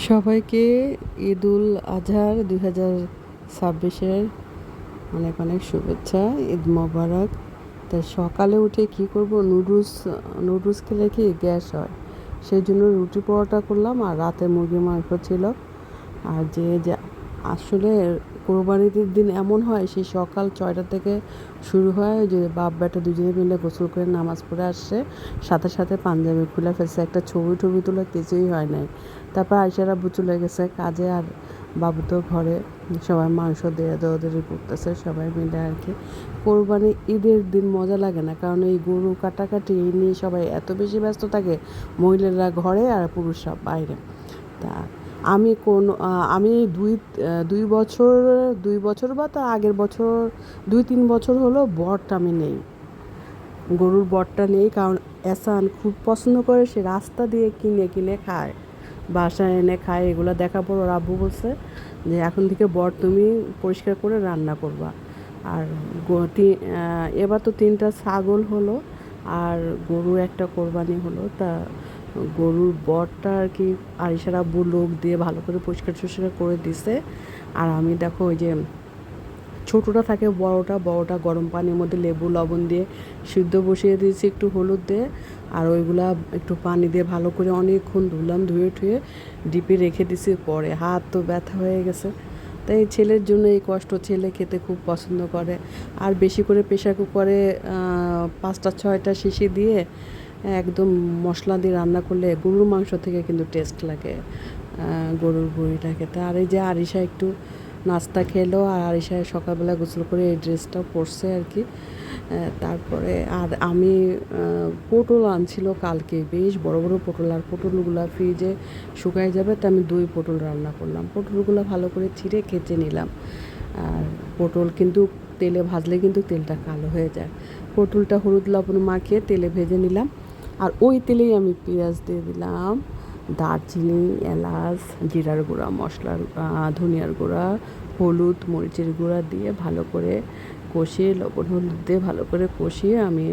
সবাইকে ঈদুল আজহার 2026-এর অনেক অনেক শুভেচ্ছা। ঈদ মোবারক। তাই সকালে উঠে কি করব, নুডলস খেলে কি গ্যাস হয়, সেই জন্য রুটি পরোটা করলাম। আর রাতে মুরগির মাংস ছিল। আর যে আসলে কোরবানির দিন এমন হয়, সেই সকাল 6টা থেকে শুরু হয় যে বাপ বেটা দুজনে মিলে গোসল করে নামাজ পড়ে আসছে, সাথে সাথে পাঞ্জাবি খুলে ফেলছে, একটা ছবি টবি তোলা কিছুই হয় নাই। তারপর আয়সার আব্বু চলে গেছে কাজে, আর বাবু তো ঘরে। সবাই মাংস দিয়ে দৌড়াদৌড়ি করতেছে সবাই মিলে আর কি। কোরবানি ঈদের দিন মজা লাগে না, কারণ এই গরু কাটাকাটি এই নিয়ে সবাই এত বেশি ব্যস্ত থাকে, মহিলারা ঘরে আর পুরুষরা বাইরে। তা আমি দুই বছর বা তার আগের বছর 2-3 বছর হলো বটটা আমি নেই, গরুর বটটা নেই। কারণ এসান খুব পছন্দ করে, সে রাস্তা দিয়ে কিনে কিনে খায়, বাসায় এনে খায়। এগুলো দেখার পর ওর আব্বু বলছে যে এখন থেকে বট তুমি পরিষ্কার করে রান্না করবা। আর এবার তো 3টা ছাগল হলো, আর গরু একটা কোরবানি হলো। তা গরুর বটটা আর কি আরিশার আব্বু লোক দিয়ে ভালো করে পরিষ্কার টরিষ্কার করে দিছে। আর আমি দেখো ওই যে ছোটোটা থাকে, বড়টা গরম পানির মধ্যে লেবু লবণ দিয়ে সিদ্ধ বসিয়ে দিয়েছি একটু হলুদ দিয়ে। আর ওইগুলা একটু পানি দিয়ে ভালো করে অনেকক্ষণ ধুলাম, ধুয়ে টুয়ে ডিপে রেখে দিছি। পরে হাত তো ব্যথা হয়ে গেছে। তাই ছেলের জন্য এই কষ্ট, ছেলে খেতে খুব পছন্দ করে। আর বেশি করে প্রেশার কুকারে 5টা 6টা শিশি দিয়ে একদম মশলা দিয়ে রান্না করলে গরুর মাংস থেকে কিন্তু টেস্ট লাগে গরুর ভুঁড়িটা খেতে। আর এই যে আরিশা একটু নাস্তা খেলো, আর আরিশা সকালবেলা গোসল করে এই ড্রেসটা পরছে আর কি। তারপরে আর আমি পটল আনছিল কালকে, বেশ বড় বড় পটল, আর পটলগুলো ফ্রিজে শুকায় যাবে। তো আমি 2 পটল রান্না করলাম। পটলগুলো ভালো করে ছিঁড়ে কেচে নিলাম। আর পটল কিন্তু তেলে ভাজলে কিন্তু তেলটা কালো হয়ে যায়। পটলটা হলুদ লবণ মাখিয়ে তেলে ভেজে নিলাম। আর ওই তেলেই আমি পেঁয়াজ দিয়ে দিলাম, দারচিনি, এলাচ, জিরার গুঁড়া, ধনিয়ার গুঁড়া, হলুদ, মরিচের গুঁড়া দিয়ে ভালো করে কষিয়ে, লবণ হলুদ দিয়ে ভালো করে কষিয়ে আমি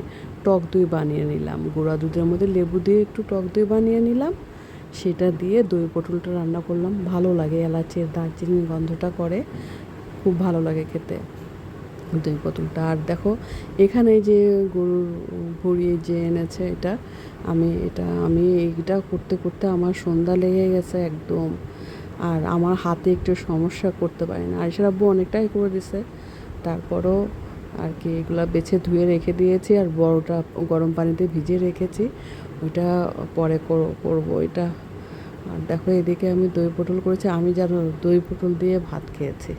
টক দই বানিয়ে নিলাম। গুঁড়া দুধের মধ্যে লেবু দিয়ে একটু টক দই বানিয়ে নিলাম। সেটা দিয়ে দই পটলটা রান্না করলাম। ভালো লাগে, এলাচের দারচিনির গন্ধটা করে, খুব ভালো লাগে খেতে দই পটলটা। আর দেখো এখানে যে গরুর ভুঁড়ি যে এনেছে, আমি এইটা করতে করতে আমার সন্ধ্যা লেগে গেছে একদম। আর আমার হাতে একটু সমস্যা, করতে পারি না। আরিশার আব্বু অনেকটাই করে দিছে, তারপরও আর কি এগুলা বেছে ধুয়ে রেখে দিয়েছি। আর বড়টা গরম পানিতে ভিজিয়ে রেখেছি, ওইটা পরে করবো এটা। আর দেখো এদিকে আমি দই পটল করেছি, আমি জানো দই পটল দিয়ে ভাত খেয়েছি।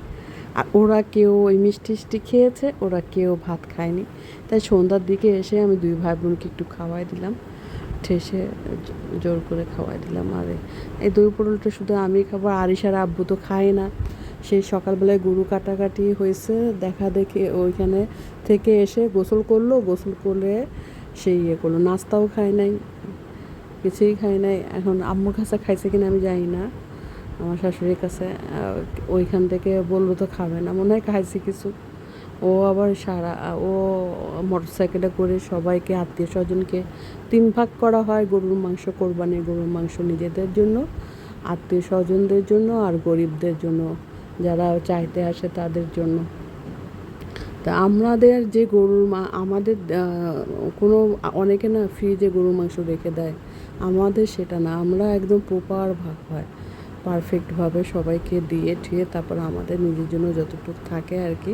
আর ওরা কেউ ওই মিষ্টি খেয়েছে, ওরা কেউ ভাত খায়নি। তাই সন্ধ্যার দিকে এসে আমি 2 ভাই বোনকে একটু খাওয়াই দিলাম, ঠেসে জোর করে খাওয়াই দিলাম। আর এই দই পটলটা শুধু আমি খাবো, আরিশার আব্বু তো খায় না। সেই সকালবেলায় গরু কাটাকাটি হয়েছে, দেখা দেখে ওইখানে থেকে এসে গোসল করলো, গোসল করে সেই করলো, নাস্তাও খায় নাই, কিছুই খায় নাই। এখন আম্মুর কাছে খাইছে কিনা আমি জানি না, আমার শাশুড়ির কাছে। ওইখান থেকে বললো তো খাবে না, মনে হয় খাইছে কিছু। ও আবার ও মোটরসাইকেলে করে সবাইকে, আত্মীয় স্বজনকে 3 ভাগ করা হয় গরুর মাংস, কোরবানির গরুর মাংস নিজেদের জন্য, আত্মীয় স্বজনদের জন্য, আর গরিবদের জন্য, যারা চাইতে আসে তাদের জন্য। তা আমাদের যে আমাদের কোনো অনেকে না ফ্রিজে গরুর মাংস রেখে দেয়, আমাদের সেটা না, আমরা একদম প্রপার ভাগ হয়, পারফেক্টভাবে সবাইকে দিয়ে ঠিয়ে তারপর আমাদের নিজের জন্য যতটুকু থাকে আর কি।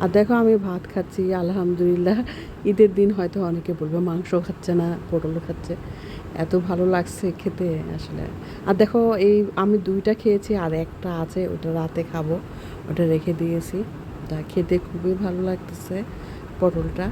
আর দেখো আমি ভাত খাচ্ছি আলহামদুলিল্লাহ। ঈদের দিন হয়তো অনেকে বলবে মাংস খাচ্ছে না, পটল খাচ্ছে, এত ভালো লাগছে খেতে আসলে। আর দেখো এই আমি 2টা খেয়েছি, আর একটা আছে, ওটা রাতে খাবো, ওটা রেখে দিয়েছি। তা খেতে খুবই ভালো লাগতেছে পটলটা।